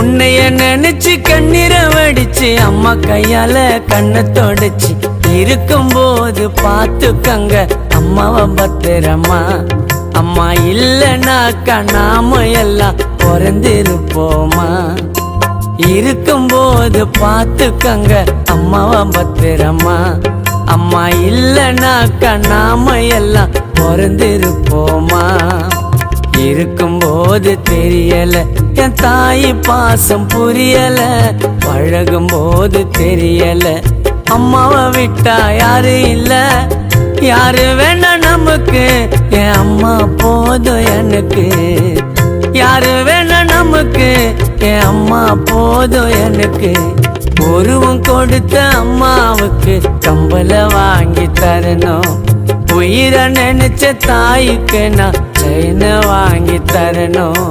உன்னைய நினைச்சு கண்ணீரை வடிச்சு அம்மா கையால கண்ணை தொடச்சு இருக்கும்போது பார்த்துக்கங்க அம்மாவை பத்திரமா. அம்மா இல்லைனாக்கா நாம எல்லாம் பிறந்திருப்போமா. இருக்கும்போது பார்த்துக்கங்க அம்மாவை பத்திரமா. அம்மா இல்லைனாக்கா நாம எல்லாம் பிறந்திருப்போமா. இருக்கும்போது தெரியல என் தாய் பாசம் புரியல. பழகும்போது தெரியல அம்மாவை விட்டா யாரு இல்ல. யாரு வேணா நமக்கு என் அம்மா போதும் எனக்கு. யாரு வேணா நமக்கு என் அம்மா போதும் எனக்கு. உருவம் கொடுத்த அம்மாவுக்கு கம்பல வாங்கி தரணும். உயிரை நினைச்ச தாய்க்கு நான் செயினை வாங்கி தரணும்.